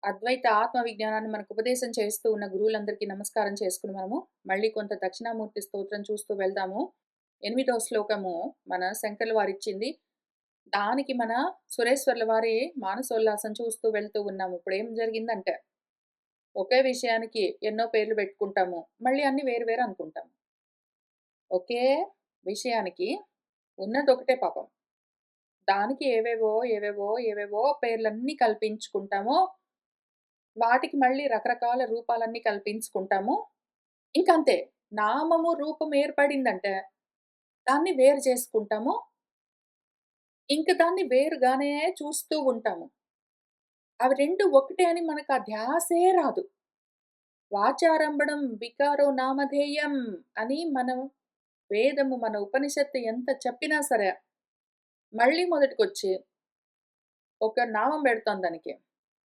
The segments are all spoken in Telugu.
అద్వైత ఆత్మ విజ్ఞానాన్ని మనకు ఉపదేశం చేస్తూ ఉన్న గురువులందరికీ నమస్కారం చేసుకుని మనము మళ్ళీ కొంత దక్షిణామూర్తి స్తోత్రం చూస్తూ వెళ్దాము. 8వ శ్లోకము మన శంకర్ల వారిచ్చింది. దానికి మన సురేశ్వర్ల వారి మానసోల్లాసం చూస్తూ వెళ్తూ ఉన్నాము. ఇప్పుడేం జరిగిందంటే, ఒకే విషయానికి ఎన్నో పేర్లు పెట్టుకుంటాము. మళ్ళీ అన్నీ వేరు వేరు అనుకుంటాము. ఒకే విషయానికి ఉన్నదొకటే పాపం. దానికి ఏవేవో పేర్లన్నీ కల్పించుకుంటాము. వాటికి మళ్ళీ రకరకాల రూపాలన్నీ కల్పించుకుంటాము. ఇంకంతే. నామము, రూపం ఏర్పడిందంటే దాన్ని వేరు చేసుకుంటాము. ఇంక దాన్ని వేరుగానే చూస్తూ ఉంటాము. అవి 2 ఒకటే అని మనకు ఆ ధ్యాసే రాదు. వాచారంభణం వికారో నామధేయం అని మనం వేదము, మన ఉపనిషత్తు ఎంత చెప్పినా సరే, మళ్ళీ మొదటికొచ్చి ఒక నామం పెడతాం దానికి.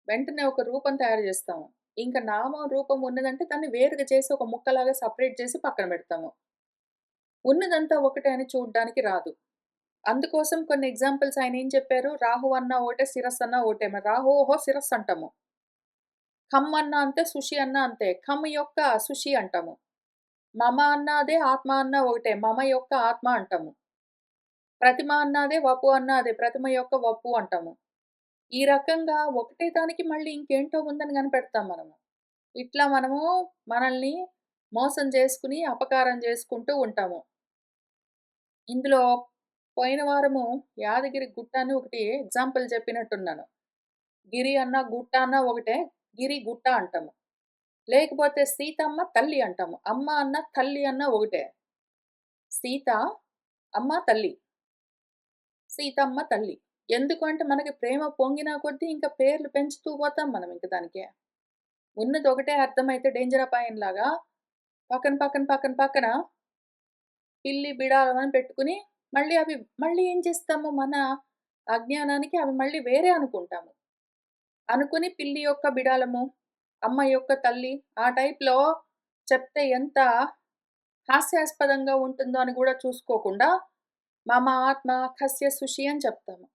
వెంటనే ఒక రూపం తయారు జేస్తాము. ఇంక నామం, రూపం ఉన్నదంటే దాన్ని వేరుగా చేసి ఒక ముక్కలాగా సెపరేట్ చేసి పక్కన పెడతాము. ఉన్నదంతా ఒకటే అని చూడ్డానికి రాదు. అందుకోసం కొన్ని ఎగ్జాంపుల్స్ ఆయనేం చెప్పారు? రాహు అన్నా ఒకటే, శిరస్సు అన్నా ఒకటే. మరి రాహు ఓహో! శిరస్సు అంటాము. ఖమ్ అన్నా అంతే, సుషి అన్నా అంతే. ఖమ్ యొక్క సుషి అంటాము. మమ అన్నా అదే, ఆత్మ అన్నా ఒకటే. మమ యొక్క ఆత్మ అంటాము. ప్రతిమ అన్నా అదే, వపు అన్నా అదే. ప్రతిమ యొక్క వపు అంటాము. ఈ రకంగా ఒకటే దానికి మళ్ళీ ఇంకేంటో ఉందని కనిపెడతాం మనము. ఇట్లా మనము మనల్ని మోసం చేసుకొని, అపకారం చేసుకుంటూ ఉంటాము. ఇందులో పోయిన వారము యాదగిరి గుట్ట అని ఒకటి ఎగ్జాంపుల్ చెప్పినట్టున్నాను. గిరి అన్న, గుట్ట అన్న ఒకటే. గిరి, గుట్ట అంటాము. లేకపోతే సీతమ్మ తల్లి అంటాము. అమ్మ అన్న, తల్లి అన్న ఒకటే. సీత అమ్మ, తల్లి. సీతమ్మ తల్లి. ఎందుకు అంటే మనకి ప్రేమ పొంగిన కొద్దీ ఇంకా పేర్లు పెంచుతూ పోతాం మనం ఇంక దానికి. ఉన్నది ఒకటే అర్థమైతే డేంజర్ అపాయంలాగా పక్కన పిల్లి, బిడారం అని పెట్టుకొని మళ్ళీ ఏం చేస్తాము, మన అజ్ఞానానికి అవి మళ్ళీ వేరే అనుకుంటాము. అనుకుని పిల్లి యొక్క బిడాలము, అమ్మ యొక్క తల్లి ఆ టైప్‌లో చెప్తే ఎంత హాస్యాస్పదంగా ఉంటుందో అని గూడా చూసుకోకుండా మమ ఆత్మ ఖస్య సుషి అని చెప్తాము.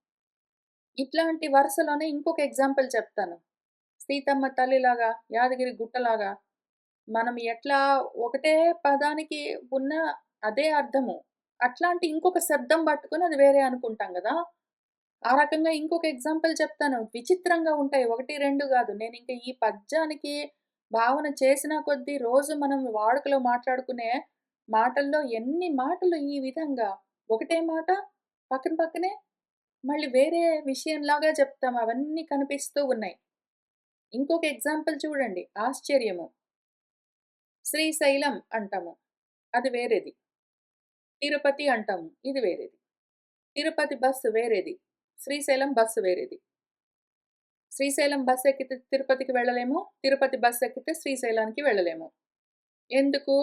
ఇట్లాంటి వరుసలోనే ఇంకొక ఎగ్జాంపుల్ చెప్తాను. సీతమ్మ తల్లిలాగా, యాదగిరి గుట్టలాగా మనం ఎట్లా ఒకటే పదానికి ఉన్న అదే అర్థము. అట్లాంటి ఇంకొక శబ్దం పట్టుకొని అది వేరే అనుకుంటాం గదా! ఆ రకంగా ఇంకొక ఎగ్జాంపుల్ చెప్తాను. విచిత్రంగా ఉంటాయి. 1, 2 గాదు. నేనింక ఈ పద్యానికి భావన చేసిన కొద్దీ రోజు మనం వాడుకలో మాట్లాడుకునే మాటల్లో ఎన్ని మాటలు ఈ విధంగా ఒకటే మాట పక్కనే మళ్ళీ వేరే విషయంలాగా చెప్తాం. అవన్నీ కనిపిస్తూ ఉన్నాయి. ఇంకొక ఎగ్జాంపుల్ చూడండి. ఆశ్చర్యము. శ్రీశైలం అంటాము. అది వేరేది. తిరుపతి అంటాము. ఇది వేరేది. తిరుపతి బస్సు వేరేది. శ్రీశైలం బస్సు వేరేది. శ్రీశైలం బస్ ఎక్కితే తిరుపతికి వెళ్ళలేము. తిరుపతి బస్ ఎక్కితే శ్రీశైలానికి వెళ్ళలేము. ఎందుకు?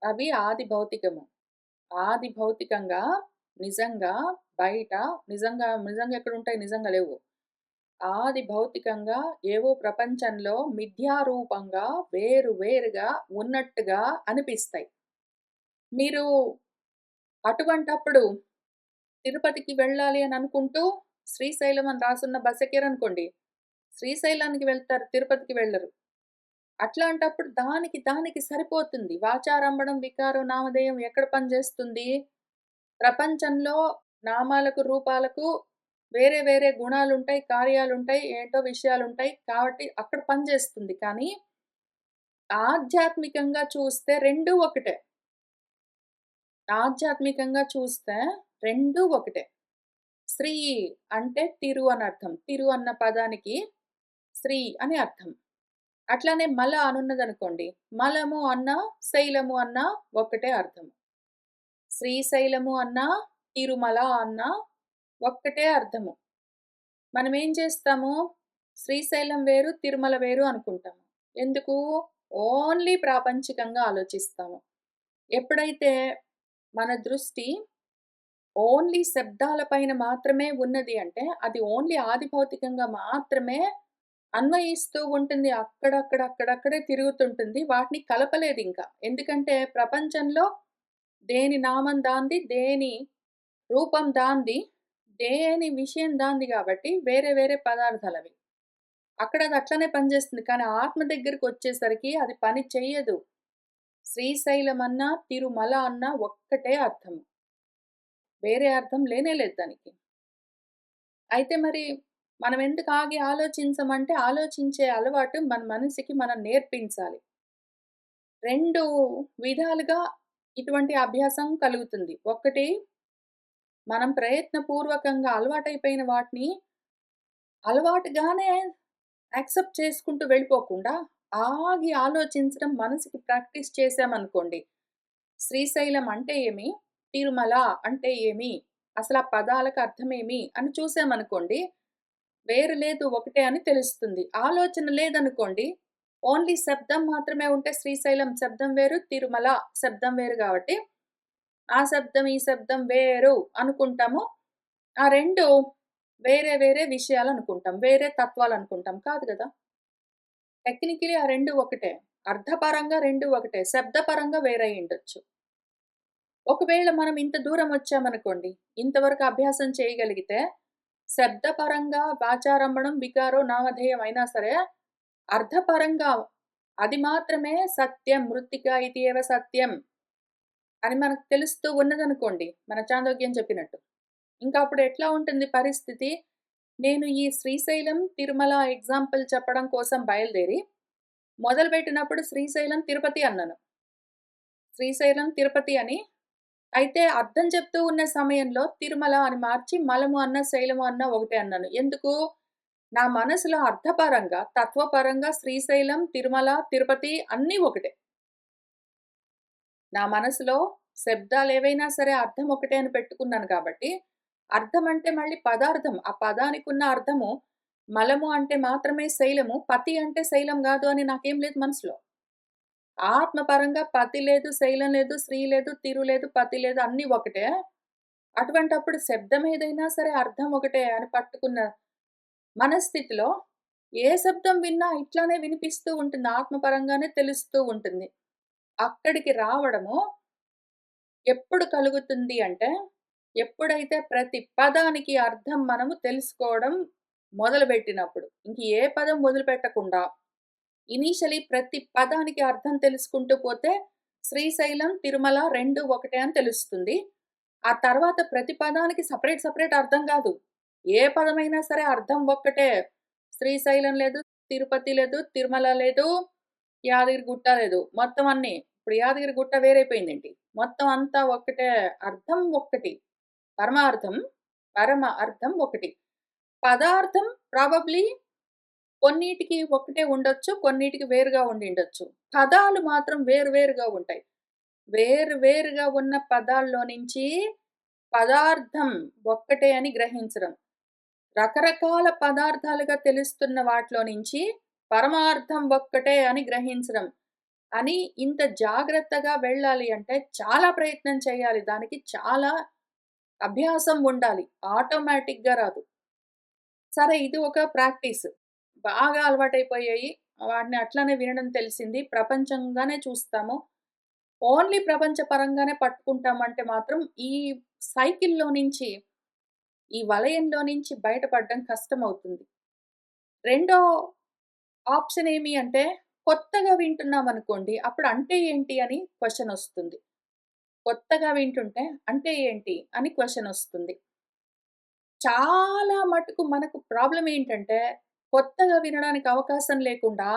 అవి ఆది భౌతికము. ఆది భౌతికంగా నిజంగా బయట నిజంగా ఎక్కడుంటాయి? నిజంగా లేవు. ఆది భౌతికంగా ఏవో ప్రపంచంలో మిథ్యారూపంగా వేరుగా ఉన్నట్టుగా అనిపిస్తాయి. మీరు అటువంటప్పుడు తిరుపతికి వెళ్ళాలి అని అనుకుంటూ శ్రీశైలం అని రాసున్న బస్ ఎక్కారనుకోండి, శ్రీశైలానికి వెళ్తారు, తిరుపతికి వెళ్ళరు. అట్లాంటప్పుడు దానికి సరిపోతుంది. వాచారంభణం, వికారం, నామధేయం ఎక్కడ పనిచేస్తుంది? ప్రపంచంలో నామాలకు, రూపాలకు వేరే గుణాలుంటాయి, కార్యాలుంటాయి, ఏంటో విషయాలుంటాయి. కాబట్టి అక్కడ పనిచేస్తుంది. కానీ ఆధ్యాత్మికంగా చూస్తే రెండూ ఒకటే. ఆధ్యాత్మికంగా చూస్తే రెండూ ఒకటే. శ్రీ అంటే తిరు అని అర్థం. తిరు అన్న పదానికి శ్రీ అని అర్థం. అట్లానే మల అనున్నదనుకోండి. మలము అన్నా, శైలము అన్నా ఒక్కటే అర్థం. శ్రీశైలము అన్నా, తిరుమల అన్నా ఒక్కటే అర్థము. మనమేం చేస్తాము? శ్రీశైలం వేరు, తిరుమల వేరు అనుకుంటాము. ఎందుకు? ఓన్లీ ప్రాపంచికంగా ఆలోచిస్తాము. ఎప్పుడైతే మన దృష్టి ఓన్లీ శబ్దాల పైన మాత్రమే ఉన్నది అంటే, అది ఓన్లీ ఆది భౌతికంగా మాత్రమే అన్వయిస్తూ ఉంటుంది. అక్కడక్కడే తిరుగుతుంటుంది. వాటిని కలపలేదింకా. ఎందుకంటే ప్రపంచంలో దేని నామం దాంది, దేని రూపం దాంది, దేని విషయం దాంది గాబట్టి వేరే పదార్థాలవి. అక్కడ అది అట్లనే పనిచేస్తుంది. కానీ ఆత్మ దగ్గరికొచ్చేసరికి అది పని చెయ్యదు. శ్రీశైలం అన్నా, తిరుమల అన్నా ఒక్కటే అర్థము. వేరే అర్థం లేనే లేదు దానికి. అయితే మరి మనం ఎందుకు ఆగి ఆలోచించమంటే, ఆలోచించే అలవాటు మన మనసుకి మనం నేర్పించాలి. 2 విధాలుగా ఇటువంటి అభ్యాసం కలుగుతుంది. ఒకటి మనం ప్రయత్నపూర్వకంగా అలవాటైపోయిన వాటిని అలవాటుగానే యాక్సెప్ట్ చేసుకుంటూ వెళ్ళిపోకుండా, ఆగి ఆలోచించడం మనసుకి ప్రాక్టీస్ చేశామనుకోండి. శ్రీశైలం అంటే ఏమి? తిరుమల అంటే ఏమి? అసలా పదాలకు అర్థమేమి? అని చూసామనుకోండి, వేరు లేదు ఒకటే అని తెలుస్తుంది. ఆలోచన లేదనుకోండి, ఓన్లీ శబ్దం మాత్రమే ఉంటే శ్రీశైలం శబ్దం వేరు, తిరుమల శబ్దం వేరు గాబట్టి, ఆ శబ్దం, ఈ శబ్దం వేరు అనుకుంటాము. ఆ 2 వేరే వేరే విషయాలనుకుంటాం. వేరే తత్వాలనుకుంటాం. కాదు గదా! టెక్నికల్లీ ఆ 2 ఒకటే. అర్థపరంగా 2 ఒకటే. శబ్దపరంగా వేరయ్యుండొచ్చు. ఒకవేళ మనం ఇంత దూరం వచ్చామనుకోండి, ఇంతవరకు అభ్యాసం చేయగలిగితే, శబ్దపరంగా వాచారంభణం, వికారో, నామధేయం అయినా సరే, అర్థపరంగా అది మాత్రమే సత్యం, మృత్తిక ఇతి ఏవ సత్యం అని మనకు తెలుస్తూ ఉన్నదనుకోండి, మన చాందోగ్యం చెప్పినట్టు. ఇంకా అప్పుడు ఎట్లా ఉంటుంది పరిస్థితి? నేను ఈ శ్రీశైలం, తిరుమల ఎగ్జాంపుల్ చెప్పడం కోసం బయలుదేరి, మొదలుపెట్టినప్పుడు శ్రీశైలం, తిరుపతి అన్నాను. శ్రీశైలం, తిరుపతి అని అయితే అర్థం చెప్తూ ఉన్న సమయంలో తిరుమల అని మార్చి మలము అన్న, శైలము అన్న ఒకటే అన్నాను. ఎందుకు? నా మనసులో అర్థపరంగా, తత్వపరంగా శ్రీశైలం, తిరుమల, తిరుపతి అన్నీ ఒకటే. నా మనసులో శబ్దాలేవైనా సరే అర్థం ఒకటే అని పెట్టుకున్నాను కాబట్టి, అర్థం అంటే మళ్ళీ పదార్థం. ఆ పదానికున్న అర్థము మలము అంటే మాత్రమే శైలము, పతి అంటే శైలం గాదు అని నాకేం లేదు మనసులో. ఆత్మపరంగా పతి లేదు, శైలం లేదు, శ్రీ లేదు, తిరు లేదు, పతి లేదు అన్నీ ఒకటే. అటువంటప్పుడు శబ్దం ఏదైనా సరే అర్థం ఒకటే అని పట్టుకున్న మనస్థితిలో ఏ శబ్దం విన్నా ఇట్లానే వినిపిస్తూ ఉంటుంది. ఆత్మపరంగానే తెలుస్తూ ఉంటుంది. అక్కడికి రావడము ఎప్పుడు కలుగుతుంది అంటే, ఎప్పుడైతే ప్రతి పదానికి అర్థం మనము తెలుసుకోవడం మొదలుపెట్టినప్పుడు. ఇంక ఏ పదం వదిలిపెట్టకుండా ఇనీషియలీ ప్రతి పదానికి అర్థం తెలుసుకుంటూ పోతే శ్రీశైలం, తిరుమల 2 ఒకటే అని తెలుస్తుంది. ఆ తర్వాత ప్రతి పదానికి సెపరేట్ అర్థం గాదు. ఏ పదమైనా సరే అర్థం ఒక్కటే. శ్రీశైలం లేదు, తిరుపతి లేదు, తిరుమల లేదు, యాదగిరిగుట్ట లేదు. మొత్తం అన్నీ. ఇప్పుడు యాదగిరిగుట్ట వేరైపోయిందేంటి? మొత్తం అంతా ఒక్కటే. అర్థం ఒక్కటి. పరమార్థం, పరమ అర్థం ఒకటి. పదార్థం ప్రాబబ్లీ కొన్నిటికి ఒకటే ఉండొచ్చు. కొన్నిటికి వేరుగా ఉండిండొచ్చు. పదాలు మాత్రం వేరు వేరుగా ఉంటాయి. వేరు వేరుగా ఉన్న పదాల్లో నుంచి పదార్థం ఒక్కటే అని గ్రహించడం. రకరకాల పదార్థాలుగా తెలుస్తున్న వాటిలో నుంచి పరమార్థం ఒక్కటే అని గ్రహించడం. అని ఇంత జాగ్రత్తగా వెళ్ళాలి అంటే చాలా ప్రయత్నం చేయాలి. దానికి చాలా అభ్యాసం ఉండాలి. ఆటోమేటిక్‌గా రాదు. సరే ఇది ఒక ప్రాక్టీస్. బాగా అలవాటైపోయాయి. వాడిని అట్లనే వినడం తెలిసింది. ప్రపంచంగానే చూస్తాము. ఓన్లీ ప్రపంచ పరంగానే పట్టుకుంటామంటే మాత్రం ఈ సైకిల్‌లో నుంచి, ఈ వలయంలో నుంచి బయటపడడం కష్టమవుతుంది. రెండో ఆప్షన్ ఏమి అంటే, కొత్తగా వింటున్నామనుకోండి, అప్పుడు అంటే ఏంటి అని క్వెషనొస్తుంది. కొత్తగా వింటుంటే అంటే ఏంటి అని క్వెషనొస్తుంది. చాలా మటుకు మనకు ప్రాబ్లమ్ ఏంటంటే, కొత్తగా వినడానికి అవకాశం లేకుండా,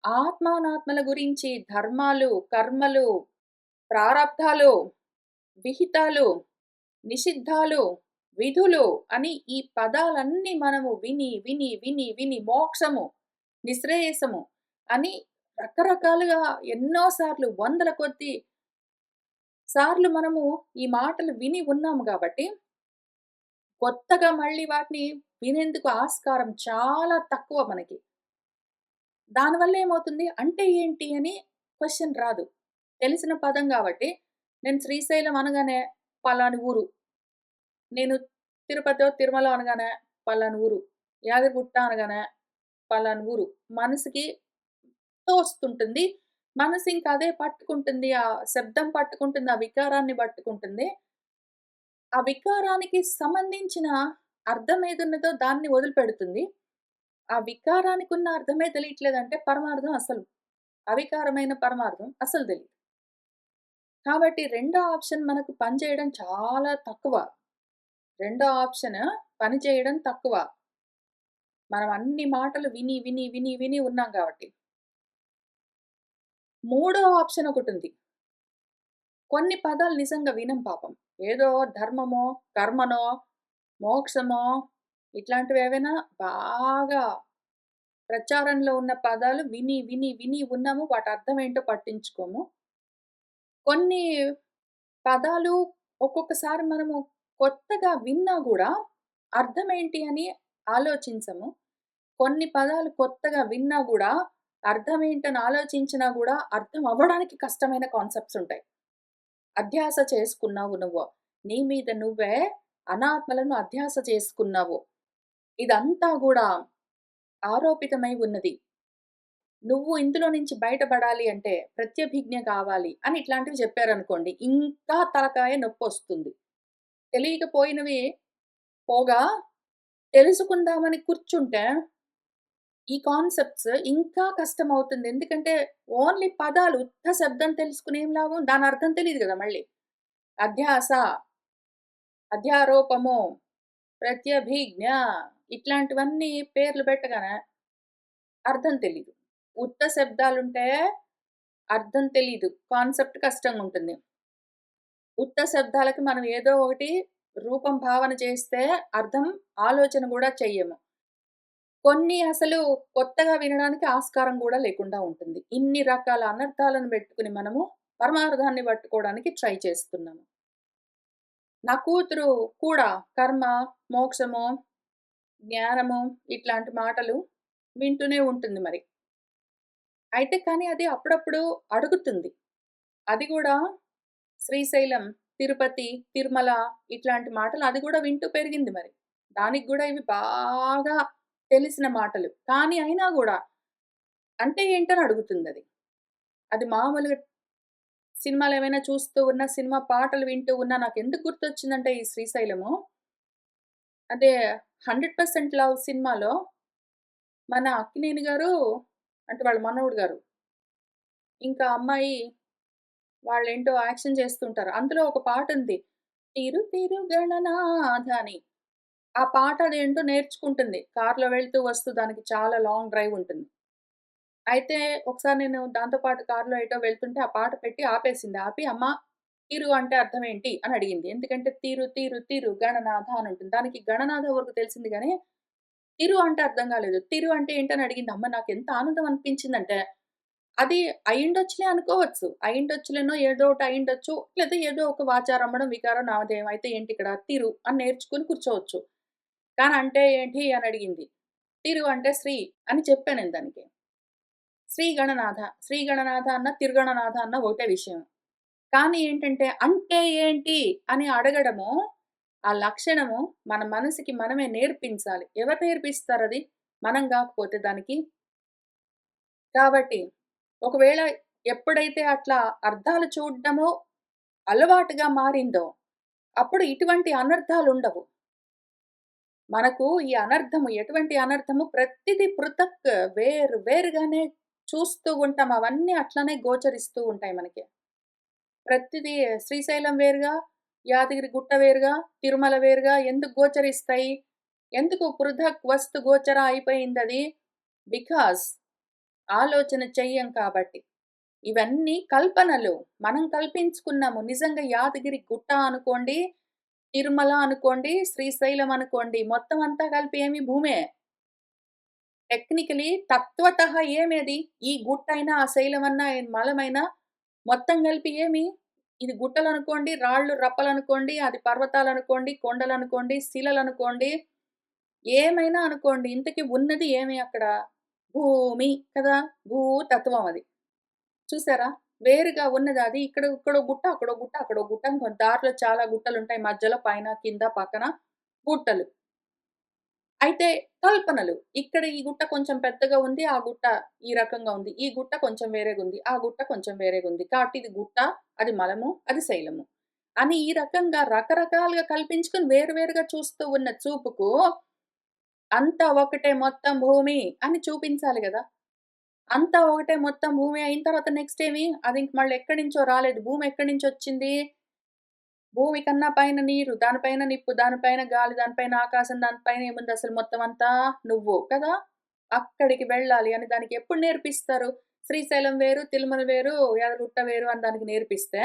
ఆత్మానాత్మల గురించి ధర్మాలు, కర్మలు, ప్రారబ్ధాలు, విహితాలు, నిషిద్ధాలు, విధులు అని ఈ పదాలన్నీ మనము విని మోక్షము, నిశ్రేయసము అని రకరకాలుగా ఎన్నో సార్లు వందల కొద్దీ సార్లు మనము ఈ మాటలు విని ఉన్నాము గాబట్టి కొత్తగా మళ్ళీ వాటిని వినేందుకు ఆస్కారం చాలా తక్కువ మనకి. దానివల్ల ఏమవుతుంది? అంటే ఏంటి అని క్వెషన్ రాదు. తెలిసిన పదం గాబట్టి, నేను శ్రీశైలం అనగానే పలాని ఊరు. నేను తిరుపతో, తిరుమల అనగానే పలాని ఊరు. యాదగిరిగుట్ట అనగానే పలాని ఊరు. మనసుకి తోస్తుంటుంది. మనసు ఇంక అదే పట్టుకుంటుంది. ఆ శబ్దం పట్టుకుంటుంది. ఆ వికారాన్ని పట్టుకుంటుంది. ఆ వికారానికి సంబంధించిన అర్థం ఏదున్నదో దాన్ని వదిలిపెడుతుంది. ఆ వికారానికున్న అర్థమే తెలియట్లేదంటే పరమార్థం అసలు అవికారమైన పరమార్థం అసలు తెలీదు. కాబట్టి రెండో ఆప్షన్ మనకు పనిచేయడం చాలా తక్కువ. రెండో ఆప్షన్ పనిచేయడం తక్కువ. మనం అన్ని మాటలు విని, విని, విని, విని ఉన్నాం కాబట్టి. మూడో ఆప్షన్ ఒకటుంది. కొన్ని పదాలు నిజంగా వినం పాపం. ఏదో ధర్మమో, కర్మనో, మోక్షమో ఇట్లాంటివేవైనా బాగా ప్రచారంలో ఉన్న పదాలు విని, విని, విని ఉన్నాము. వాటి అర్థమేంటో పట్టించుకోము. కొన్ని పదాలు ఒక్కొక్కసారి మనము కొత్తగా విన్నా గూడా అర్థమేంటి అని ఆలోచించము. కొన్ని పదాలు కొత్తగా విన్నా గూడా అర్థమేంటని ఆలోచించినా గూడా అర్థం అవ్వడానికి కష్టమైన కాన్సెప్ట్స్ ఉంటాయి. అధ్యాస చేసుకున్నావు నువ్వు. నీ మీద నువ్వే అనాత్మలను అధ్యాస చేసుకున్నావు. ఇదంతా గూడా ఆరోపితమై ఉన్నది. నువ్వు ఇందులో నుంచి బయటపడాలి అంటే ప్రత్యభిజ్ఞ కావాలి అని ఇట్లాంటివి చెప్పారనుకోండి. ఇంకా తలకాయ నొప్పొస్తుంది. తెలియకపోయినవి పోగా తెలుసుకుందామని కూర్చుంటే ఈ కాన్సెప్ట్స్ ఇంకా కష్టమవుతుంది. ఎందుకంటే ఓన్లీ పదాలు ఉత్త శబ్దం తెలుసుకొని ఏం లాభం? దాని అర్థం తెలీదు గదా మళ్ళీ. అధ్యాస, అధ్యారోపము, ప్రత్యభిజ్ఞ ఇట్లాంటివన్నీ పేర్లు పెట్టగానే అర్థం తెలీదు. ఉత్త శబ్దాలుంటే అర్థం తెలీదు. కాన్సెప్ట్ కష్టంగుంటుంది. ఉత్త శబ్దాలకి మనం ఏదో ఒకటి రూపం భావన చేస్తే అర్థం ఆలోచన గూడా చెయ్యము. కొన్ని అసలు కొత్తగా వినడానికి ఆస్కారం గూడా లేకుండా ఉంటుంది. ఇన్ని రకాల అనర్థాలను పెట్టుకొని మనము పరమార్థాన్ని పట్టుకోవడానికి ట్రై చేస్తున్నాము. నా కూతురు కూడా కర్మ, మోక్షము, జ్ఞానము ఇట్లాంటి మాటలు వింటూనే ఉంటుంది మరి. అయితే కానీ అది అప్పుడప్పుడు అడుగుతుంది. అది గూడా శ్రీశైలం, తిరుపతి, తిరుమల ఇట్లాంటి మాటలు అది గూడా వింటూ పెరిగింది మరి. దానికి గూడా ఇవి బాగా తెలిసిన మాటలు. కానీ అయినా గూడా అంటే ఏంటని అడుగుతుందది. అది మామూలుగా సినిమాలేమైనా చూస్తూ ఉన్నా, సినిమా పాటలు వింటూ ఉన్నా నాకెందుకు గుర్తొచ్చిందంటే ఈ శ్రీశైలము, అదే 'హండ్రెడ్ పర్సెంట్ లవ్' సినిమాలో మన అక్కినేని గారు అంటే వాళ్ళ మనవడు గారు, ఇంకా అమ్మాయి వాళ్ళేంటో యాక్షన్ చేస్తుంటారు. అందులో ఒక పాటుంది. 'తిరు తిరు గణనాథ' అని. ఆ పాట అదేంటో నేర్చుకుంటుంది. కార్‌లో వెళ్తూ వస్తూ దానికి చాలా లాంగ్ డ్రైవ్ ఉంటుంది. అయితే ఒకసారి నేను దాంతో పాటు కార్‌లో ఎటో వెళ్తుంటే ఆ పాట పెట్టి ఆపేసింది. ఆపి "అమ్మా తిరు అంటే అర్థం ఏంటి?" అని అడిగింది. ఎందుకంటే తిరు తిరు తిరు గణనాథ అని ఉంటుంది. దానికి గణనాథ వరకు తెలిసింది గానీ, తిరు అంటే అర్థం కాలేదు. తిరు అంటే ఏంటని అడిగింది. అమ్మ నాకెంత ఆనందం అనిపించిందంటే, అది అయ్యుండొచ్చులే అనుకోవచ్చు. అయ్యుండొచ్చులేనో ఏదో ఒకటి అయ్యుండొచ్చు. లేదా ఏదో ఒక వాచారమ్మడం, వికారం, నామధేయం అయితే ఏంటిక్కడ తిరు అని నేర్చుకొని కూర్చోవచ్చు. కానీ అంటే ఏంటి అని అడిగింది. తిరు అంటే శ్రీ అని చెప్పా నేను దానికి. శ్రీ గణనాథ, శ్రీ గణనాథ అన్న, తిరుగణనాథ అన్న ఒకటే విషయం. కానీ ఏంటంటే, అంటే ఏంటి అని అడగడము, ఆ లక్షణము మన మనసుకి మనమే నేర్పించాలి. ఎవరు నేర్పిస్తారది? మనం గాకపోతే దానికి. కాబట్టి ఒకవేళ ఎప్పుడైతే అట్లా అర్థాలు చూడడము అలవాటుగా మారిందో, అప్పుడు ఇటువంటి అనర్థాలుండవు. మనకు ఈ అనర్థము ఎటువంటి అనర్థము ప్రతిది పృథక్ వేరుగానే చూస్తూ ఉంటాం. అవన్నీ అట్లనే గోచరిస్తూ ఉంటాయి మనకి. ప్రతిది శ్రీశైలం వేరుగా, యాదగిరి గుట్ట వేరుగా, తిరుమల వేరుగా ఎందుకు గోచరిస్తాయి? ఎందుకు పృథక్ వస్తు గోచర అయిపోయిందది? బికాజ్ ఆలోచన చెయ్యం కాబట్టి. ఇవన్నీ కల్పనలు. మనం కల్పించుకున్నాము. నిజంగా యాదగిరి గుట్ట అనుకోండి, తిరుమల అనుకోండి, శ్రీశైలం అనుకోండి, మొత్తం అంతా కలిపి ఏమి భూమే. టెక్నికలీ తత్వతః ఏమది? ఈ గుట్టైనా, ఆ శైలమన్నా, మలమైనా మొత్తం కలిపి ఏమి? ఇది గుట్టలనుకోండి, రాళ్ళు రప్పలనుకోండి, అది పర్వతాలనుకోండి, కొండలనుకోండి, శిలలనుకోండి, ఏమైనా అనుకోండి. ఇంతకి ఉన్నది ఏమి అక్కడ? భూమి కదా! భూతత్వం అది. చూసారా? వేరుగా ఉన్నది అది. ఇక్కడో గుట్ట, అక్కడో గుట్ట, అక్కడో గుట్ట అనుకోండి. దారిలో చాలా గుట్టలుంటాయి. మధ్యలో పైన, కింద, పక్కన గుట్టలు. అయితే కల్పనలు. ఇక్కడ ఈ గుట్ట కొంచెం పెద్దగా ఉంది. ఆ గుట్ట ఈ రకంగా ఉంది. ఈ గుట్ట కొంచెం వేరేగుంది. ఆ గుట్ట కొంచెం వేరేగుంది. కాబట్టి ఇది గుట్ట, అది మలము, అది శైలము. అని ఈ రకంగా రకరకాలుగా కల్పించుకొని వేరుగా చూస్తూ ఉన్న చూపుకు అంతా ఒకటే మొత్తం భూమి అని చూపించాలి గదా! అంతా ఒకటే మొత్తం భూమి అయిన తర్వాత నెక్స్ట్ ఏమి? అది ఇంక మళ్ళీ ఎక్కడి నుంచో రాలేదు. భూమి ఎక్కడి నుంచొచ్చింది? భూమి కన్నా పైన నీరు, దానిపైన నిప్పు, దానిపైన గాలి, దానిపైన ఆకాశం, దానిపైన ఏముందసలు మొత్తం అంతా నువ్వు కదా! అక్కడికి వెళ్ళాలి అని దానికి ఎప్పుడు నేర్పిస్తారు? శ్రీశైలం వేరు, తిరుమల వేరు, యాదగిరిగుట్ట వేరు అని దానికి నేర్పిస్తే,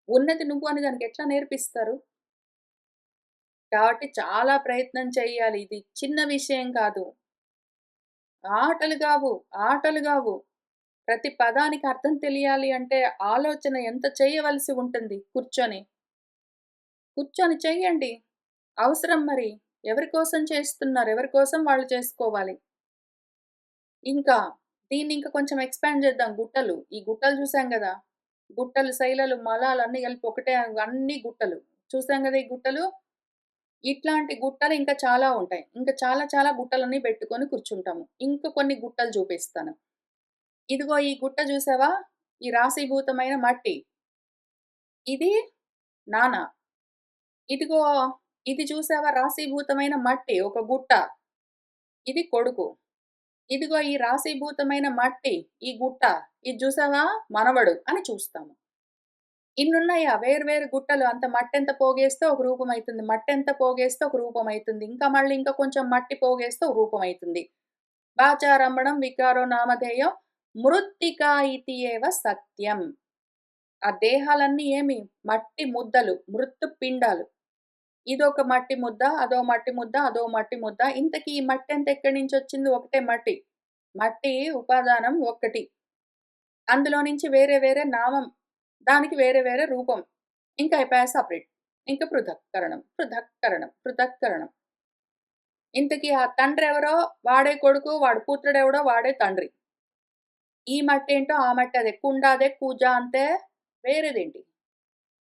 ఉన్నది నువ్వు అని దానికి ఎట్లా నేర్పిస్తారు? కాబట్టి చాలా ప్రయత్నం చేయాలి. ఇది చిన్న విషయం కాదు. ఆటలు గావు, ఆటలు గావు. ప్రతి పదానికి అర్థం తెలియాలి అంటే ఆలోచన ఎంత చేయవలసి ఉంటుంది కూర్చొని. కూర్చొని చెయ్యండి. అవసరం మరి. ఎవరి కోసం చేస్తున్నారు? ఎవరి కోసం వాళ్ళు చేసుకోవాలి. ఇంకా దీన్నింక కొంచెం ఎక్స్‌పాండ్ చేద్దాం గుట్టలు. ఈ గుట్టలు చూసాం గదా! గుట్టలు, శైలలు, మలాలు అన్నీ కలిపి ఒకటే అన్నీ గుట్టలు. చూసాం గదా! ఈ గుట్టలు. ఇట్లాంటి గుట్టలు ఇంకా చాలా ఉంటాయి. ఇంకా చాలా చాలా గుట్టలన్నీ పెట్టుకొని కూర్చుంటాము. ఇంక కొన్ని గుట్టలు చూపిస్తాను. ఇదిగో ఈ గుట్ట చూసావా? ఈ రాశీభూతమైన మట్టి. ఇది నాన్న. ఇదిగో ఇది చూసావా రాశీభూతమైన మట్టి ఒక గుట్ట. ఇది కొడుకు. ఇదిగో ఈ రాశీభూతమైన మట్టి, ఈ గుట్ట. ఇది చూసావా మనవడు అని చూస్తాము. ఇన్నున్నాయా వేరు వేరు గుట్టలు అంత మట్టెంత పోగేస్తే ఒక రూపమైతుంది. మట్టెంత పోగేస్తే ఒక రూపమైతుంది. ఇంకా మళ్ళీ ఇంకా కొంచెం మట్టి పోగేస్తే ఒక రూపమైతుంది. వాచారంభణం వికారో నామధేయం మృత్తికా ఇతి ఏవ సత్యం. ఆ దేహాలన్నీ ఏమి? మట్టి ముద్దలు, మృత్తు పిండాలు. ఇదొక మట్టి ముద్ద, అదో మట్టి ముద్ద, అదో మట్టి ముద్ద. ఇంతకీ ఈ మట్టంతా ఎక్కడి నుంచొచ్చింది? ఒకటే మట్టి. మట్టి ఉపాదానం ఒక్కటి. అందులో నుంచి వేరే వేరే నామం. దానికి వేరే వేరే రూపం. ఇంకా అయిపాయే సెపరేట్. ఇంక పృథక్కరణం, పృథక్కరణం, పృథక్కరణం. ఇంతకీ ఆ తండ్రెవరో వాడే కొడుకు, వాడు పుత్రుడెవడో వాడే తండ్రి. ఈ మట్టేంటో ఆ మట్టి అదే. కుండ అదే, కూజ అంతే. వేరేదేంటి?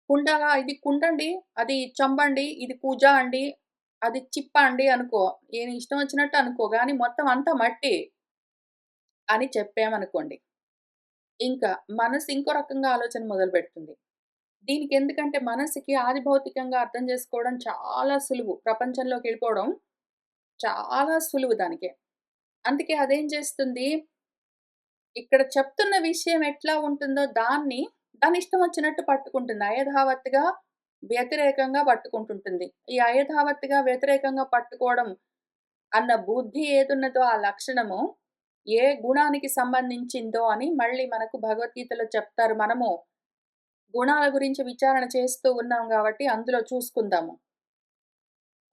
కుండగా ఇది కుండండి, అది చెంబండి, ఇది కూజ అండి, అది చిప్ప అండి అనుకో. నీ ఇష్టం వచ్చినట్టు అనుకో గానీ మొత్తం అంతా మట్టి అని చెప్పామనుకోండి. ఇంకా మనసు ఇంకో రకంగా ఆలోచన మొదలుపెడుతుంది. దీనికెందుకంటే మనసుకి ఆది భౌతికంగా అర్థం చేసుకోవడం చాలా సులువు. ప్రపంచంలోకెళ్ళిపోవడం చాలా సులువు దానికి. అందుకే అదేం చేస్తుంది, ఇక్కడ చెప్తున్న విషయం ఎట్లా ఉంటుందో దానిష్టం వచ్చినట్టు పట్టుకుంటుంది. అయథావత్తుగా, వ్యతిరేకంగా పట్టుకుంటుంటుంది. ఈ అయథావత్తుగా, వ్యతిరేకంగా పట్టుకోవడం అన్న బుద్ధి ఏదున్నదో ఆ లక్షణము ఏ గుణానికి సంబంధించిందో అని మళ్ళీ మనకు భగవద్గీతలో చెప్తారు. మనము గుణాల గురించి విచారణ చేస్తూ ఉన్నాం గాబట్టి అందులో చూసుకుందాము.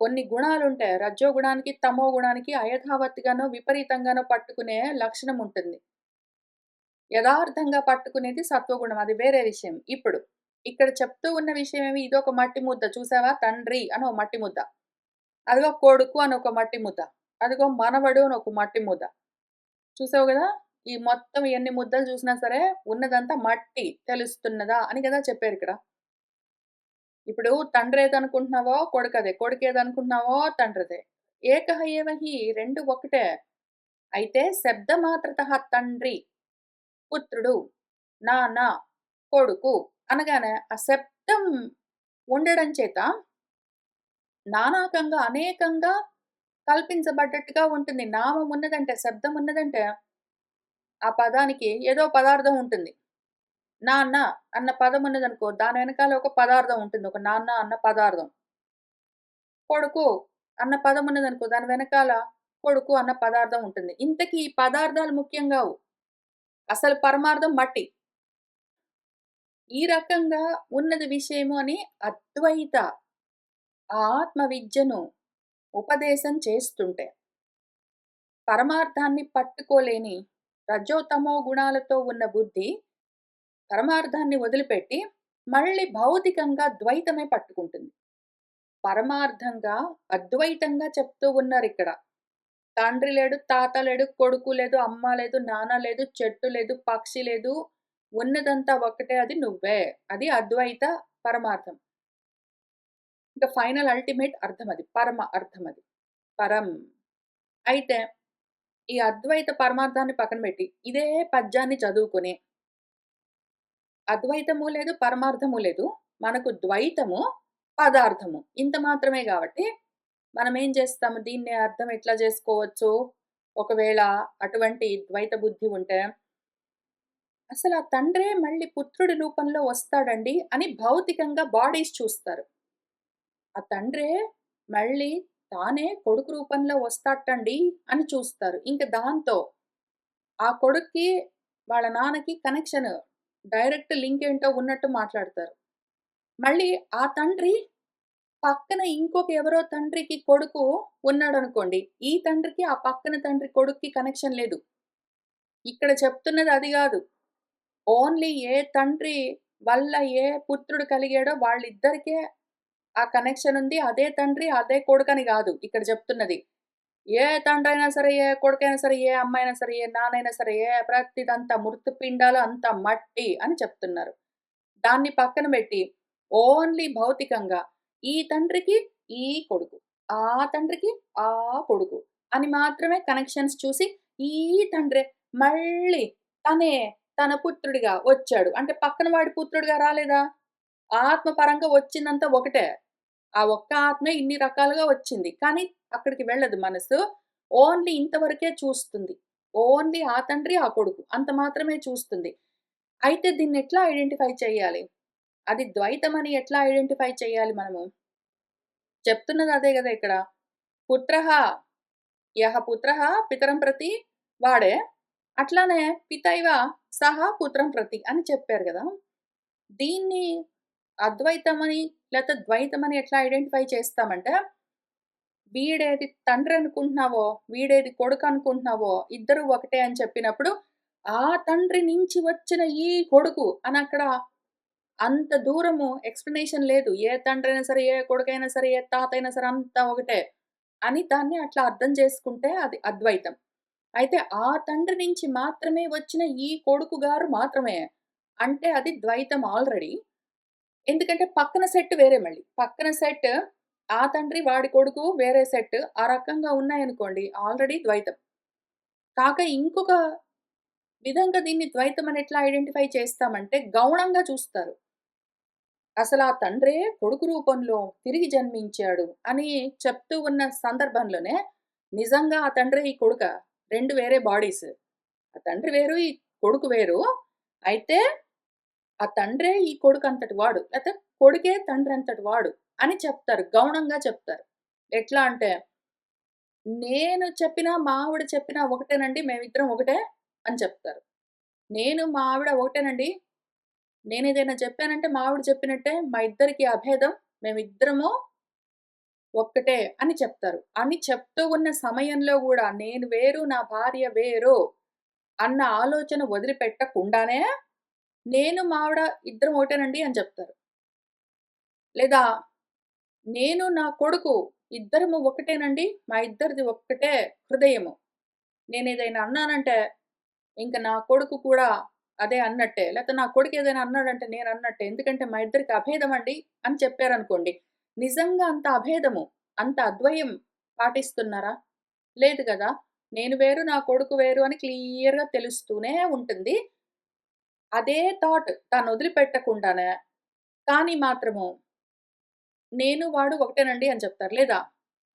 కొన్ని గుణాలుంటాయి. రజో గుణానికి, తమో గుణానికి అయథావత్తుగానో, విపరీతంగానో పట్టుకునే లక్షణం ఉంటుంది. యదార్థంగా పట్టుకునేది సత్వగుణం. అది వేరే విషయం. ఇప్పుడు ఇక్కడ చెప్తూ ఉన్న విషయం ఏమి ఇదొక మట్టి ముద్ద చూసావా? తండ్రి అని ఒక మట్టి ముద్ద. అదిగో కొడుకు అని ఒక మట్టి ముద్ద. అదిగో మనవడు అని ఒక మట్టి ముద్ద. చూసావు గదా! ఈ మొత్తం ఎన్ని ముద్దలు చూసినా సరే ఉన్నదంతా మట్టి తెలుస్తున్నదా? అని గదా చెప్పారిక్కడ. ఇప్పుడు తండ్రేదనుకుంటున్నావో కొడుకదే. కొడుకేదనుకుంటున్నావో తండ్రిదే. ఏకః ఏవ హి 2 ఒకటే. అయితే శబ్దమాత్రతః తండ్రి, పుత్రుడు, నాన్న, కొడుకు అనగానే ఆ శబ్దం ఉండడం చేత నానాకంగా, అనేకంగా కల్పించబడ్డట్టుగా ఉంటుంది. నామం ఉన్నదంటే, శబ్దం ఉన్నదంటే ఆ పదానికి ఏదో పదార్థం ఉంటుంది. నాన్న అన్న పదం ఉన్నదనుకో, దాని వెనకాల ఒక పదార్థం ఉంటుంది. ఒక నాన్న అన్న పదార్థం. కొడుకు అన్న పదం ఉన్నదనుకో, దాని వెనకాల కొడుకు అన్న పదార్థం ఉంటుంది. ఇంతకీ ఈ పదార్థాలు ముఖ్యం గావు. అసలు పరమార్థం మట్టి. ఈ రకంగా ఉన్నది విషయము అని అద్వైత ఆత్మ విద్యను ఉపదేశం చేస్తుంటే, పరమార్థాన్ని పట్టుకోలేని రజోతమో గుణాలతో ఉన్న బుద్ధి పరమార్థాన్ని వదిలిపెట్టి మళ్ళీ భౌతికంగా ద్వైతమే పట్టుకుంటుంది. పరమార్థంగా అద్వైతంగా చెప్తూ ఉన్నారిక్కడ. తండ్రి లేడు, తాత లేడు, కొడుకు లేదు, అమ్మ లేదు, నాన్న లేదు, చెట్టు లేదు, పక్షి లేదు. ఉన్నదంతా ఒక్కటే అది నువ్వే. అది అద్వైత పరమార్థం. ఇంకా ఫైనల్ అల్టిమేట్ అర్థం అది. పరమ అర్థం అది. పరం. అయితే ఈ అద్వైత పరమార్థాన్ని పక్కన పెట్టి ఇదే పద్యాన్ని చదువుకొని అద్వైతము లేదు, పరమార్థము లేదు. మనకు ద్వైతము, పదార్థము ఇంత మాత్రమే గాబట్టి మనమేం చేస్తాము? దీన్ని అర్థం ఎట్లా చేసుకోవచ్చు? ఒకవేళ అటువంటి ద్వైత బుద్ధి ఉంటే, అసలు ఆ తండ్రే మళ్ళీ పుత్రుడి రూపంలో వస్తాడండి అని భౌతికంగా బాడీస్ చూస్తారు. ఆ తండ్రే మళ్ళీ తానే కొడుకు రూపంలో వస్తాటండి అని చూస్తారు. ఇంక దాంతో ఆ కొడుక్కి, వాళ్ళ నాన్నకి కనెక్షన్ డైరెక్ట్ లింక్ ఏంటో ఉన్నట్టు మాట్లాడతారు. మళ్ళీ ఆ తండ్రి పక్కన ఇంకొక ఎవరో తండ్రికి కొడుకు ఉన్నాడనుకోండి. ఈ తండ్రికి ఆ పక్కన తండ్రి కొడుక్కి కనెక్షన్ లేదు. ఇక్కడ చెప్తున్నది అది గాదు. ఓన్లీ ఏ తండ్రి వల్ల ఏ పుత్రుడు కలిగాడో వాళ్ళిద్దరికే ఆ కనెక్షన్ ఉంది. అదే తండ్రి, అదే కొడుకని గాదు ఇక్కడ చెప్తున్నది. ఏ తండ్రైనా సరే, ఏ కొడుకైనా సరే, ఏ అమ్మాయినా సరే, ఏ నాన్నైనా సరే, ప్రతిదంతా మృత్యుపిండాలు అంతా మట్టి అని చెప్తున్నారు. దాన్ని పక్కన బెట్టి, ఓన్లీ భౌతికంగా ఈ తండ్రికి ఈ కొడుకు, ఆ తండ్రికి ఆ కొడుకు అని మాత్రమే కనెక్షన్స్ చూసి, ఈ తండ్రే మళ్ళీ తనే తన పుత్రుడిగా వచ్చాడు. అంటే పక్కన వాడి పుత్రుడిగా రాలేదా? ఆత్మ పరంగా వచ్చిందంతా ఒకటే. ఆ ఒక్క ఆత్మే ఇన్ని రకాలుగా వచ్చింది. కానీ అక్కడికి వెళ్ళదు మనసు. ఓన్లీ ఇంతవరకే చూస్తుంది. ఓన్లీ ఆ తండ్రి, ఆ కొడుకు అంత మాత్రమే చూస్తుంది. అయితే దీన్నెట్లా ఐడెంటిఫై చేయాలి? అది ద్వైతమని ఎట్లా ఐడెంటిఫై చేయాలి మనము? చెప్తున్నది అదే గదా ఇక్కడ. పుత్రః యః పుత్రః పితరం ప్రతి వాడే. అట్లానే పితైవ సహ పుత్రం ప్రతి అని చెప్పారు గదా! దీన్ని అద్వైతమని లేతే ద్వైతమని ఎట్లా ఐడెంటిఫై చేస్తామంటే, వీడేది తండ్రనుకుంటున్నావో, వీడేది కొడుకనుకుంటున్నావో, ఇద్దరు ఒకటే అని చెప్పినప్పుడు, ఆ తండ్రి నుంచి వచ్చిన ఈ కొడుకు అనక్కడ అంత దూరము ఎక్స్‌ప్లనేషన్ లేదు. ఏ తండ్రైనా సరే, ఏ కొడుకైనా సరే, ఏ తాతైనా సరే అంతా ఒకటే. అని దాన్ని అట్లా అర్థం చేసుకుంటే అది అద్వైతం. అయితే ఆ తండ్రి నుంచి మాత్రమే వచ్చిన ఈ కొడుకు గారు మాత్రమే. అంటే అది ద్వైతం ఆల్రెడీ. ఎందుకంటే పక్కన సెట్ వేరే మళ్ళీ. పక్కన సెట్ ఆ తండ్రి, వాడి కొడుకు వేరే సెట్. ఆ రకంగా ఉన్నాయనుకోండి ఆల్రెడీ ద్వైతం. ఇంకొక విధంగా దీన్ని ద్వైతం అని ఎట్లా ఐడెంటిఫై చేస్తామంటే గౌణంగా చూస్తారు. అసలా తండ్రే కొడుకు రూపంలో తిరిగి జన్మించాడు అని చెప్తూ ఉన్న సందర్భంలోనే, నిజంగా ఆ తండ్రే ఈ కొడుకా? 2 వేరే బాడీస్. ఆ తండ్రి వేరు, ఈ కొడుకు వేరు. అయితే ఆ తండ్రే ఈ కొడుకంతటి వాడు. లేతే కొడుకే తండ్రంతటి వాడు అని చెప్తారు. గౌణంగా చెప్తారు. ఎట్లా అంటే, నేను చెప్పినా, మా ఆవిడ చెప్పినా ఒకటేనండి. మేమిద్దరం ఒకటే అని చెప్తారు. నేను, మా ఆవిడ ఒకటేనండి. నేనేదైనా చెప్పానంటే మా ఆవిడ చెప్పినట్టే. మా ఇద్దరికీ అభేదం. మేమిద్దరము ఒక్కటే అని చెప్తారు. అని చెప్తూ ఉన్న సమయంలో గూడా నేను వేరు, నా భార్య వేరు అన్న ఆలోచన వదిలిపెట్టకుండానే నేను, మా ఆవిడ ఇద్దరం ఒకటేనండి అని చెప్తారు. లేదా నేను, నా కొడుకు ఇద్దరము ఒకటేనండి. మా ఇద్దరిది ఒక్కటే హృదయము. నేనేదైనా అన్నానంటే ఇంక నా కొడుకు కూడా అదే అన్నట్టే. లేతే నా కొడుకు ఏదైనా అన్నాడంటే నేనన్నట్టే. ఎందుకంటే మా ఇద్దరికి అభేదమండి అని చెప్పారనుకోండి. నిజంగా అంత అభేదము, అంత అద్వయం పాటిస్తున్నారా? లేదు గదా! నేను వేరు, నా కొడుకు వేరు అని క్లియర్‌గా తెలుస్తూనే ఉంటుంది. అదే థాట్ తనొదిలిపెట్టకుండానే కానీ మాత్రము నేను, వాడు ఒకటేనండి అని చెప్తారు. లేదా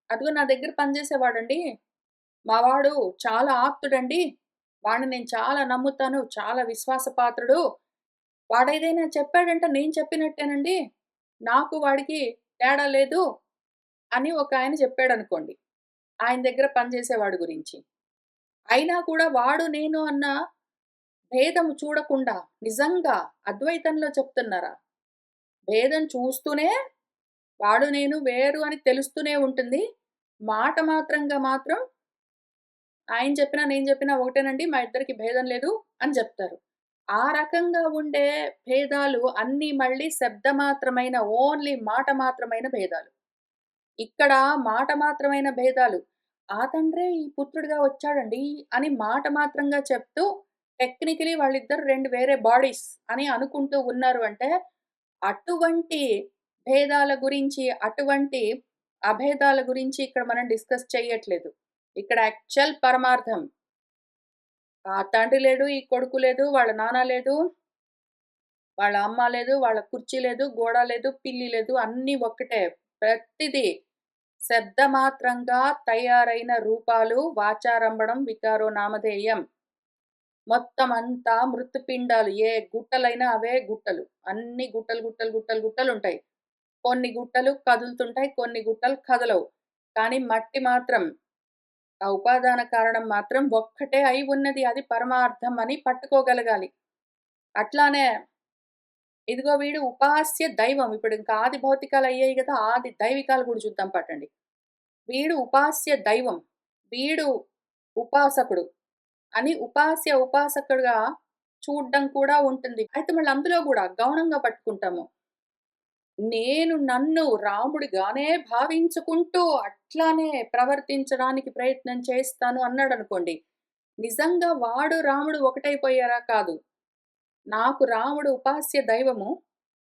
అదిగో నా దగ్గర పనిచేసేవాడండి. మా వాడు చాలా ఆప్తుడండి. వాడిని నేను చాలా నమ్ముతాను. చాలా విశ్వాసపాత్రుడు. వాడేదైనా చెప్పాడంటే నేను చెప్పినట్టేనండి. నాకు వాడికి తేడా లేదు అని ఒకాయన చెప్పాడనుకోండి. ఆయన దగ్గర పనిచేసేవాడి గురించి. అయినా కూడా వాడు, నేను అన్న భేదం చూడకుండా నిజంగా అద్వైతంలో చెప్తున్నారా? భేదం చూస్తూనే వాడు, నేను వేరు అని తెలుస్తూనే ఉంటుంది. మాట మాత్రంగా మాత్రం ఆయన చెప్పినా, నేను చెప్పినా ఒకటేనండి. మా ఇద్దరికీ భేదం లేదు అని జెప్తారు. ఆ రకంగా ఉండే భేదాలు అన్నీ మళ్ళీ శబ్దమాత్రమైన ఓన్లీ మాట మాత్రమైన భేదాలు. ఇక్కడ మాట మాత్రమైన భేదాలు. ఆ తండ్రే ఈ పుత్రుడిగా వచ్చాడండి అని మాట మాత్రంగా చెప్తూ టెక్నికలీ వాళ్ళిద్దరు 2 వేరే బాడీస్ అని అనుకుంటూ ఉన్నారు అంటే, అటువంటి భేదాల గురించి, అటువంటి అభేదాల గురించి ఇక్కడ మనం డిస్కస్ చెయ్యట్లేదు. ఇక్కడ యాక్చువల్ పరమార్థం. ఆ తండ్రి లేడు, ఈ కొడుకు లేదు, వాళ్ళ నాన్న లేదు, వాళ్ళ అమ్మ లేదు, వాళ్ళ కుర్చీ లేదు, గోడ లేదు, పిల్లి లేదు అన్నీ ఒక్కటే. ప్రతిది శబ్దమాత్రంగా తయారైన రూపాలు వాచారంభణం వికారో నామధేయం. మొత్తమంతా మృత్పిండాలు. ఏ గుట్టలైనా అవే గుట్టలు. అన్ని గుట్టలు, గుట్టలు, గుట్టలు, గుట్టలుంటాయి. కొన్ని గుట్టలు కదులుతుంటాయి. కొన్ని గుట్టలు కదలవు. కానీ మట్టి మాత్రం ఆ ఉపాదాన కారణం మాత్రం ఒక్కటే అయి ఉన్నది. అది పరమార్థం అని పట్టుకోగలగాలి. అట్లానే ఇదిగో వీడు ఉపాస్య దైవం. ఇప్పుడు ఇంకా ఆది భౌతికాలు అయ్యాయి గదా! ఆది దైవికాలు గూడా చూద్దాం పట్టండి. వీడు ఉపాస్య దైవం. వీడు ఉపాసకుడు అని ఉపాస్య, ఉపాసకుడుగా చూడ్డం కూడా ఉంటుంది. అయితే మళ్ళీ అందులో గూడా గౌణంగా పట్టుకుంటాము. నేను నన్ను రాముడిగానే భావించుకుంటూ అట్లానే ప్రవర్తించడానికి ప్రయత్నం చేస్తాను అన్నాడనుకోండి. నిజంగా వాడు, రాముడు ఒకటైపోయారా? కాదు. నాకు రాముడు ఉపాస్య దైవము.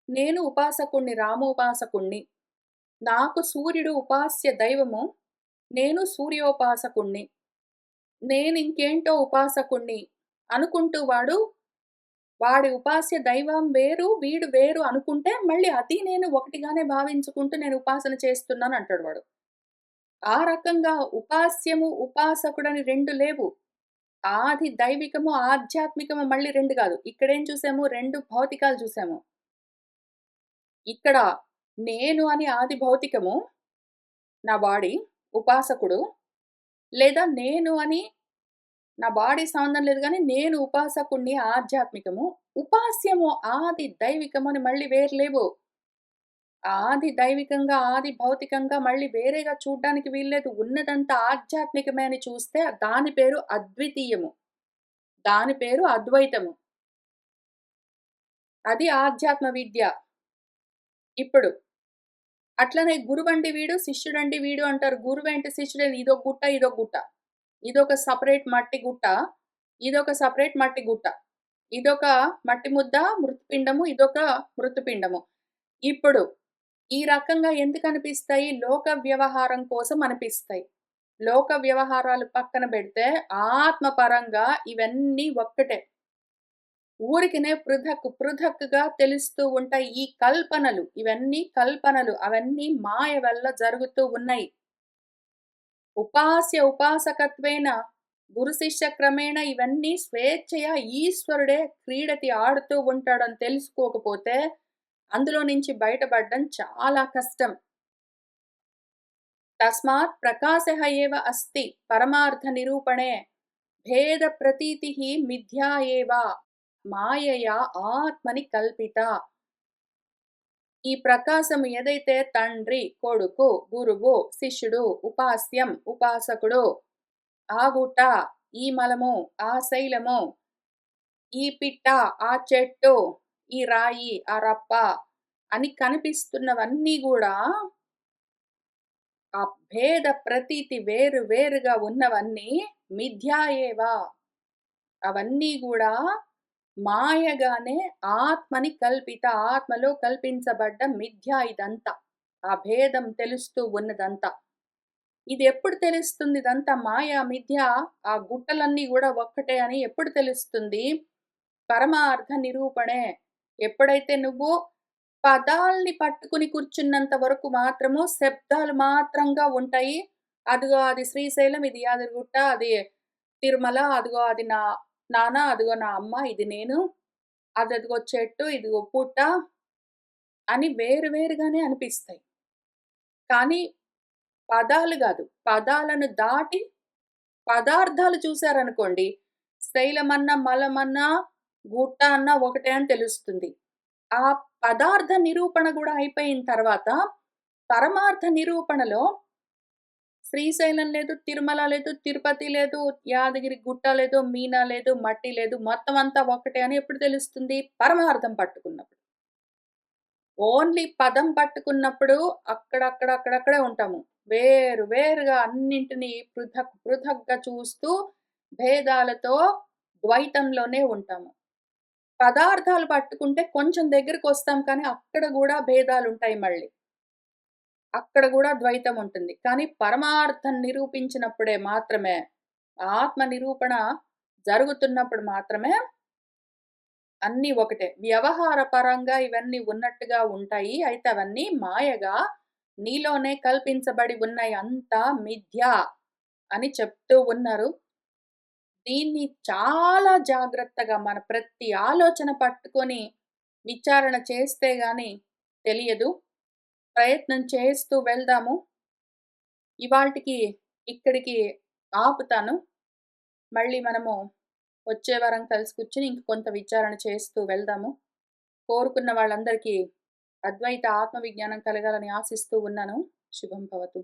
నేను ఉపాసకుడిని, రామోపాసకుడిని. నాకు సూర్యుడు ఉపాస్య దైవము. నేను సూర్యోపాసకుడిని. నేనింకేంటో ఉపాసకుడిని అనుకుంటూ వాడి ఉపాస్య దైవం వేరు, వీడు వేరు అనుకుంటే మళ్ళీ అది నేను ఒకటిగానే భావించుకుంటూ నేను ఉపాసన చేస్తున్నాను అంటాడు వాడు. ఆ రకంగా ఉపాస్యము, ఉపాసకుడని 2 లేవు. ఆది దైవికము, ఆధ్యాత్మికము మళ్ళీ 2 కాదు. ఇక్కడేం చూసాము? 2 భౌతికాలు చూసాము. ఇక్కడ నేను అని ఆది భౌతికము, నా బాడీ, ఉపాసకుడు. లేదా నేను అని నా బాడీ సంబంధం లేదు గానీ, నేను ఉపాసకుడిని ఆధ్యాత్మికము. ఉపాస్యము ఆది దైవికము అని మళ్ళీ వేరు లేవు. ఆది దైవికంగా, ఆది భౌతికంగా మళ్ళీ వేరేగా చూడ్డానికి వీల్లేదు. ఉన్నదంతా ఆధ్యాత్మికమే అని చూస్తే దాని పేరు అద్వితీయము. దాని పేరు అద్వైతము. అది ఆధ్యాత్మ విద్య. ఇప్పుడు అట్లనే గురువండి వీడు, శిష్యుడండి వీడు అంటారు. గురువేంటి, శిష్యుడేంటి ఇదొక గుట్ట, ఇదొక గుట్ట. ఇదొక సెపరేట్ మట్టి గుట్ట. ఇదొక సెపరేట్ మట్టి గుట్ట. ఇదొక మట్టి ముద్ద, మృత్పిండము. ఇదొక మృత్పిండము. ఇప్పుడు ఈ రకంగా ఎందుకనిపిస్తాయి? లోక వ్యవహారం కోసం అనిపిస్తాయి. లోక వ్యవహారాలు పక్కన బెడితే ఆత్మ పరంగా ఇవన్నీ ఒక్కటే. ఊరికినే పృథక్‌గా తెలుస్తూ ఉంటాయి. ఈ కల్పనలు, ఇవన్నీ కల్పనలు. అవన్నీ మాయ వల్ల జరుగుతూ ఉన్నాయి. ఉపాస్య ఉపాసకత్వేన గురు శిష్య క్రమేణ ఇవన్నీ స్వేచ్ఛయ ఈశ్వరుడే క్రీడతి ఆడుతూ ఉంటాడని తెలుసుకోకపోతే అందులో నుంచి బయటపడడం చాలా కష్టం. తస్మాత్ ప్రకాశః ఏవ అస్తి పరమార్థ నిరూపణే భేద ప్రతీతిః మిథ్యా ఏవ మాయయా ఆత్మని కల్పిత. ఈ ప్రకాశం ఏదైతే తండ్రి, కొడుకు, గురువు, శిష్యుడు, ఉపాస్యం, ఉపాసకుడు, ఆ గుట్ట, ఈ మలము, ఆ శైలము, ఈ పిట్ట, ఆ చెట్టు, ఈ రాయి, ఆ రప్ప అని కనిపిస్తున్నవన్నీ గూడా ఆ భేద ప్రతీతి వేరు వేరుగా ఉన్నవన్నీ మిథ్యా ఏవ. అవన్నీ గూడా మాయగానే ఆత్మని కల్పిత. ఆత్మలో కల్పించబడ్డ మిథ్య ఇదంతా. ఆ భేదం తెలుస్తూ ఉన్నదంతా. ఇది ఎప్పుడు తెలుస్తుంది ఇదంతా మాయ, మిథ్య, ఆ గుట్టలన్నీ గూడా ఒక్కటే అని ఎప్పుడు తెలుస్తుంది? పరమార్థ నిరూపణే. ఎప్పుడైతే నువ్వు పదాల్ని పట్టుకుని కూర్చున్నంత వరకు మాత్రము శబ్దాలు మాత్రంగా ఉంటాయి. అదిగో అది శ్రీశైలం, ఇది యాదగిరిగుట్ట, అది తిరుమల, అదిగో అది నా నాన్న, అదిగో నా అమ్మ, ఇది నేను, అదదిగో చెట్టు, ఇదిగో పుట్ట అని వేరు వేరుగానే అనిపిస్తాయి. కానీ పదాలు గాదు. పదాలను దాటి పదార్థాలు చూసారనుకోండి, శైలమన్నా, మలమన్నా, గుట్ట అన్నా ఒకటే అని తెలుస్తుంది. ఆ పదార్థ నిరూపణ గూడా అయిపోయిన తర్వాత, పరమార్థ నిరూపణలో శ్రీశైలం లేదు, తిరుమల లేదు, తిరుపతి లేదు, యాదగిరి గుట్ట లేదు, మీనా లేదు, మట్టి లేదు, మొత్తం అంతా ఒక్కటే అని ఎప్పుడు తెలుస్తుంది? పరమార్థం పట్టుకున్నప్పుడు. ఓన్లీ పదం పట్టుకున్నప్పుడు అక్కడక్కడే ఉంటాము. వేరు వేరుగా అన్నింటిని పృథక్‌గా చూస్తూ భేదాలతో ద్వైతంలోనే ఉంటాము. పదార్థాలు పట్టుకుంటే కొంచెం దగ్గరకొస్తాం కానీ అక్కడ గూడా భేదాలుంటాయి మళ్ళీ. అక్కడ గూడా ద్వైతం ఉంటుంది. కానీ పరమార్థం నిరూపించినప్పుడే మాత్రమే, ఆత్మ నిరూపణ జరుగుతున్నప్పుడు మాత్రమే అన్నీ ఒకటే. వ్యవహార పరంగా ఇవన్నీ ఉన్నట్టుగా ఉంటాయి. అయితే అవన్నీ మాయగా నీలోనే కల్పించబడి ఉన్నాయి అంతా మిథ్య అని చెప్తూ ఉన్నారు. దీన్ని చాలా జాగ్రత్తగా మన ప్రతి ఆలోచన పట్టుకొని విచారణ చేస్తే గాని తెలియదు. ప్రయత్నం చేస్తూ వెళ్దాము. ఇవాల్టికి ఇక్కడికి ఆపుతాను. మళ్ళీ మనము వచ్చే వారం కలిసి కూర్చొని ఇంకొంత విచారణ చేస్తూ వెళ్దాము. కోరుకున్న వాళ్ళందరికీ అద్వైత ఆత్మ విజ్ఞానం కలగాలని ఆశిస్తూ ఉన్నాను. శుభం భవతు.